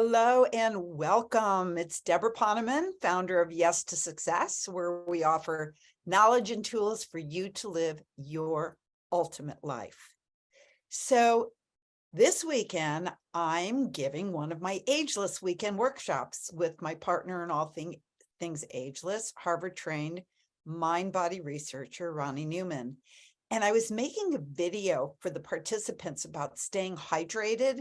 Hello and welcome. It's Deborah Poneman, founder of Yes to Success, where we offer knowledge and tools for you to live your ultimate life. So this weekend, I'm giving one of my Ageless weekend workshops with my partner in all things Ageless, Harvard-trained mind-body researcher, Ronnie Newman. And I was making a video for the participants about staying hydrated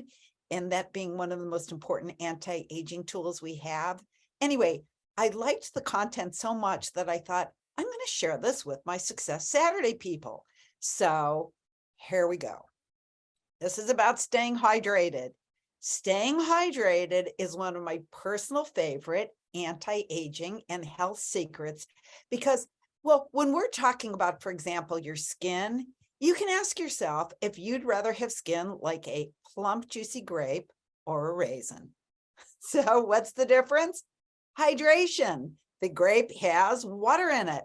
and that being one of the most important anti-aging tools we have. Anyway, I liked the content so much that I thought, I'm going to share this with my Success Saturday people. So here we go. This is about staying hydrated. Staying hydrated is one of my personal favorite anti-aging and health secrets because, well, when we're talking about, for example, your skin, you can ask yourself if you'd rather have skin like a plump, juicy grape or a raisin. So what's the difference? Hydration. The grape has water in it.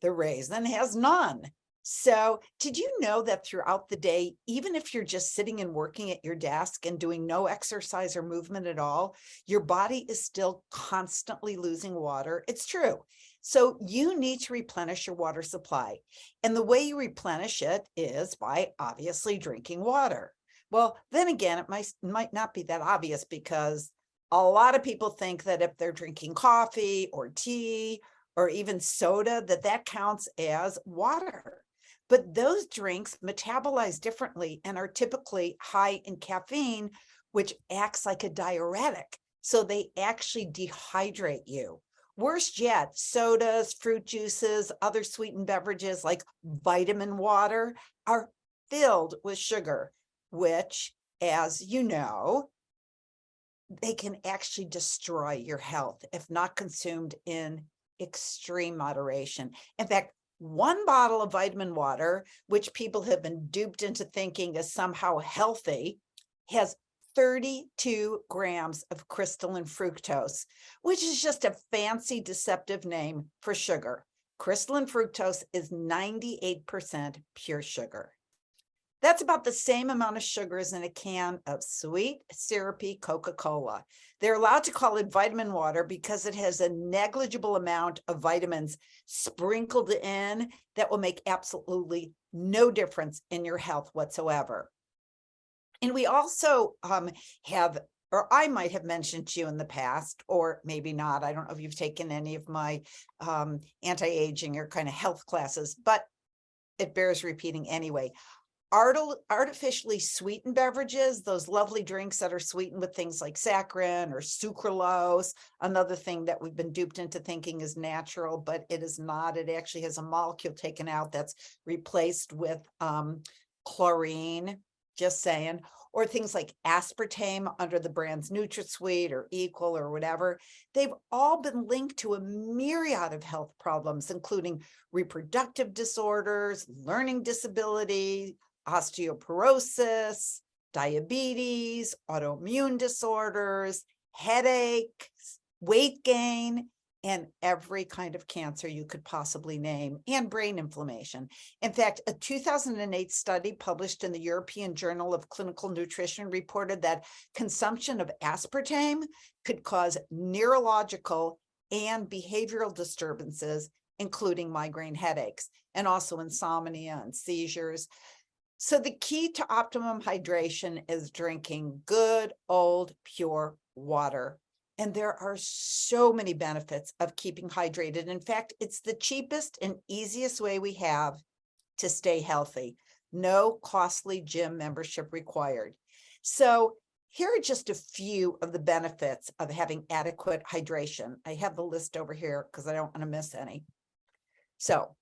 The raisin has none. So did you know that throughout the day, even if you're just sitting and working at your desk and doing no exercise or movement at all, your body is still constantly losing water? It's true. So you need to replenish your water supply. And the way you replenish it is by obviously drinking water. Well, then again, it might not be that obvious because a lot of people think that if they're drinking coffee or tea or even soda, that counts as water. But those drinks metabolize differently and are typically high in caffeine, which acts like a diuretic. So they actually dehydrate you. Worse yet, sodas, fruit juices, other sweetened beverages like vitamin water are filled with sugar, which, as you know, they can actually destroy your health if not consumed in extreme moderation. In fact, one bottle of vitamin water, which people have been duped into thinking is somehow healthy, has 32 grams of crystalline fructose, which is just a fancy deceptive name for sugar. Crystalline fructose is 98% pure sugar. That's about the same amount of sugar as in a can of sweet, syrupy Coca-Cola. They're allowed to call it vitamin water because it has a negligible amount of vitamins sprinkled in that will make absolutely no difference in your health whatsoever. And we also have, or I might have mentioned to you in the past, or maybe not. I don't know if you've taken any of my anti-aging or kind of health classes, but it bears repeating anyway. Artificially sweetened beverages, those lovely drinks that are sweetened with things like saccharin or sucralose, another thing that we've been duped into thinking is natural, but it is not. It actually has a molecule taken out that's replaced with chlorine, just saying, or things like aspartame under the brands NutraSweet or Equal or whatever. They've all been linked to a myriad of health problems, including reproductive disorders, learning disability, osteoporosis, diabetes, autoimmune disorders, headaches, weight gain, and every kind of cancer you could possibly name, and brain inflammation. In fact, a 2008 study published in the European Journal of Clinical Nutrition reported that consumption of aspartame could cause neurological and behavioral disturbances, including migraine headaches, and also insomnia and seizures. So the key to optimum hydration is drinking good, old, pure water. And there are so many benefits of keeping hydrated. In fact, it's the cheapest and easiest way we have to stay healthy. No costly gym membership required. So here are just a few of the benefits of having adequate hydration. I have the list over here because I don't want to miss any. So,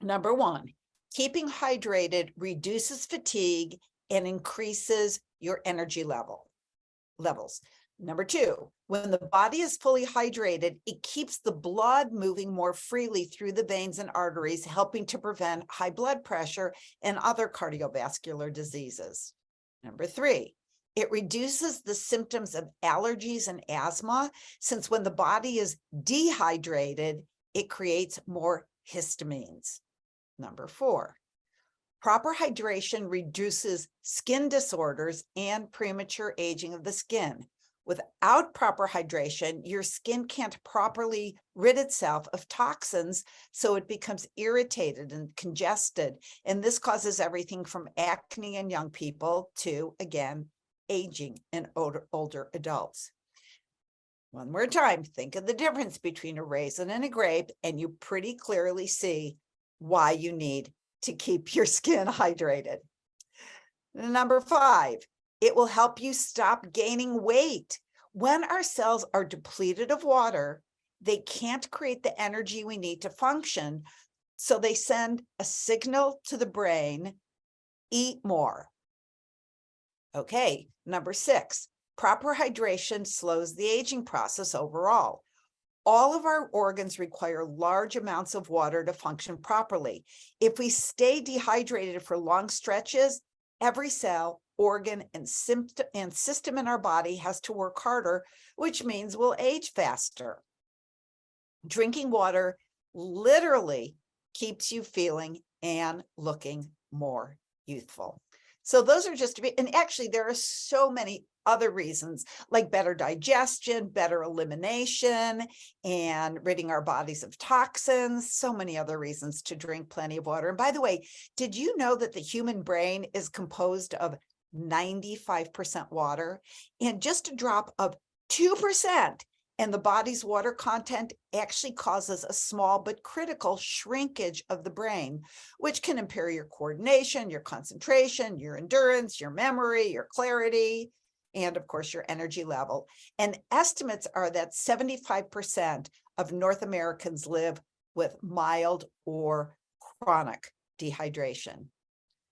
number one, keeping hydrated reduces fatigue and increases your energy levels. Number two, when the body is fully hydrated, it keeps the blood moving more freely through the veins and arteries, helping to prevent high blood pressure and other cardiovascular diseases. Number three, it reduces the symptoms of allergies and asthma, since when the body is dehydrated, it creates more histamines. Number four, proper hydration reduces skin disorders and premature aging of the skin. Without proper hydration, your skin can't properly rid itself of toxins, so it becomes irritated and congested. And this causes everything from acne in young people to, again, aging in older adults. One more time, think of the difference between a raisin and a grape, and you pretty clearly see why you need to keep your skin hydrated. Number 5, it will help you stop gaining weight. When our cells are depleted of water, they can't create the energy we need to function. So they send a signal to the brain, eat more. Okay, number 6, proper hydration slows the aging process overall. All of our organs require large amounts of water to function properly. If we stay dehydrated for long stretches, every cell, organ, and system in our body has to work harder, which means we'll age faster. Drinking water literally keeps you feeling and looking more youthful. So those are just, and actually there are so many other reasons, like better digestion, better elimination, and ridding our bodies of toxins, so many other reasons to drink plenty of water. And by the way, did you know that the human brain is composed of 95% water, and just a drop of 2% and the body's water content actually causes a small but critical shrinkage of the brain, which can impair your coordination, your concentration, your endurance, your memory, your clarity, and of course, your energy level. And estimates are that 75% of North Americans live with mild or chronic dehydration.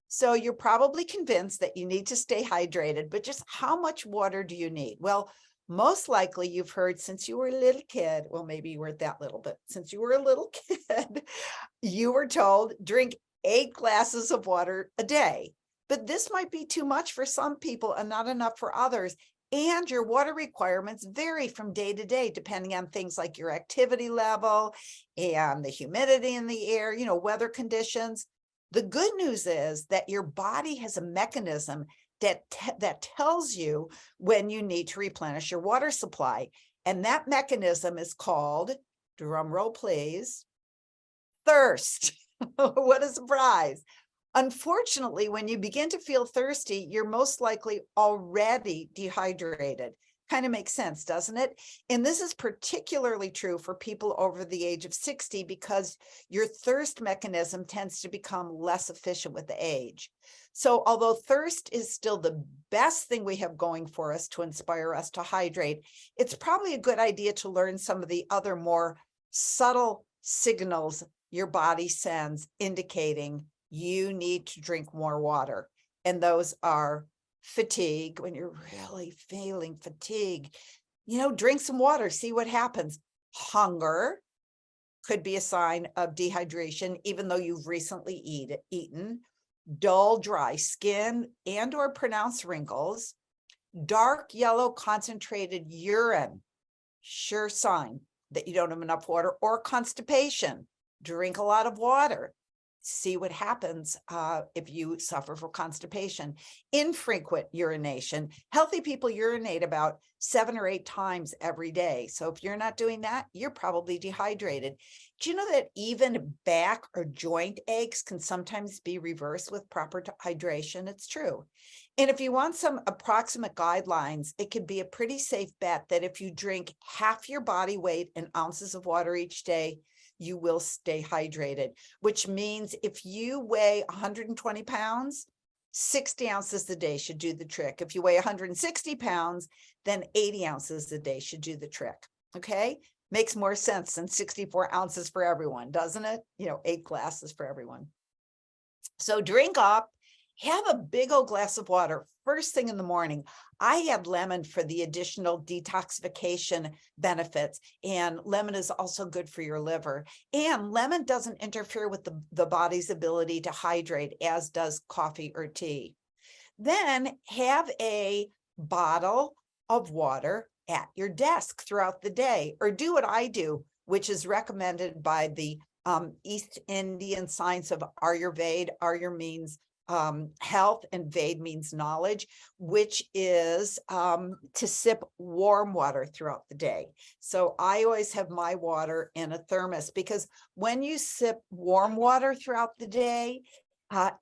So you're probably convinced that you need to stay hydrated, but just how much water do you need? Well, most likely you've heard since you were a little kid, well, maybe you weren't that little, but since you were a little kid, you were told drink 8 glasses of water a day. But this might be too much for some people and not enough for others. And your water requirements vary from day to day, depending on things like your activity level and the humidity in the air, weather conditions. The good news is that your body has a mechanism that tells you when you need to replenish your water supply. And that mechanism is called, drum roll please, thirst. What a surprise. Unfortunately, when you begin to feel thirsty, you're most likely already dehydrated. Kind of makes sense, doesn't it? And this is particularly true for people over the age of 60 because your thirst mechanism tends to become less efficient with the age. So although thirst is still the best thing we have going for us to inspire us to hydrate, it's probably a good idea to learn some of the other more subtle signals your body sends indicating you need to drink more water. And those are fatigue. When you're really feeling fatigue, drink some water, see what happens. Hunger could be a sign of dehydration, even though you've recently eaten. Dull, dry skin and or pronounced wrinkles. Dark yellow concentrated urine, sure sign that you don't have enough water. Or constipation, drink a lot of water. See what happens if you suffer from constipation. Infrequent urination. Healthy people urinate about 7 or 8 times every day. So if you're not doing that, you're probably dehydrated. Do you know that even back or joint aches can sometimes be reversed with proper hydration? It's true. And if you want some approximate guidelines, it could be a pretty safe bet that if you drink half your body weight in ounces of water each day, you will stay hydrated, which means if you weigh 120 pounds, 60 ounces a day should do the trick. If you weigh 160 pounds, then 80 ounces a day should do the trick. Okay. Makes more sense than 64 ounces for everyone, doesn't it? 8 glasses for everyone. So drink up, have a big old glass of water first thing in the morning. I add lemon for the additional detoxification benefits, and lemon is also good for your liver. And lemon doesn't interfere with the body's ability to hydrate, as does coffee or tea. Then have a bottle of water at your desk throughout the day, or do what I do, which is recommended by the East Indian science of Ayurveda. Ayur means health, and vade means knowledge, which is to sip warm water throughout the day. So I always have my water in a thermos, because when you sip warm water throughout the day,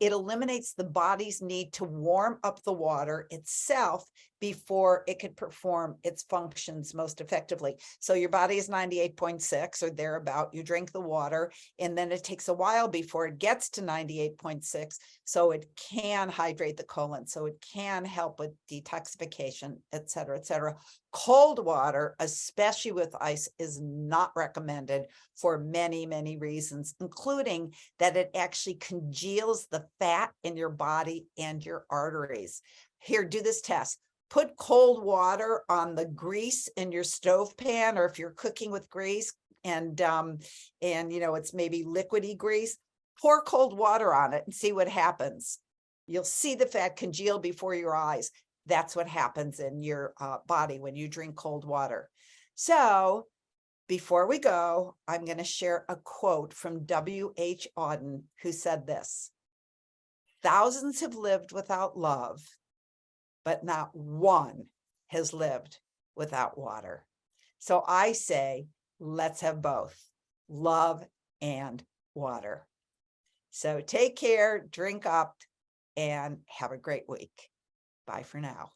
it eliminates the body's need to warm up the water itself before it could perform its functions most effectively. So your body is 98.6 or thereabout. You drink the water, and then it takes a while before it gets to 98.6. So it can hydrate the colon. So it can help with detoxification, et cetera, et cetera. Cold water, especially with ice, is not recommended for many, many reasons, including that it actually congeals the fat in your body and your arteries. Here, do this test. Put cold water on the grease in your stove pan, or if you're cooking with grease and it's maybe liquidy grease, pour cold water on it and see what happens. You'll see the fat congeal before your eyes. That's what happens in your body when you drink cold water. So before we go, I'm going to share a quote from W.H. Auden, who said this: "Thousands have lived without love, but not one has lived without water." So I say, let's have both, love and water. So take care, drink up, and have a great week. Bye for now.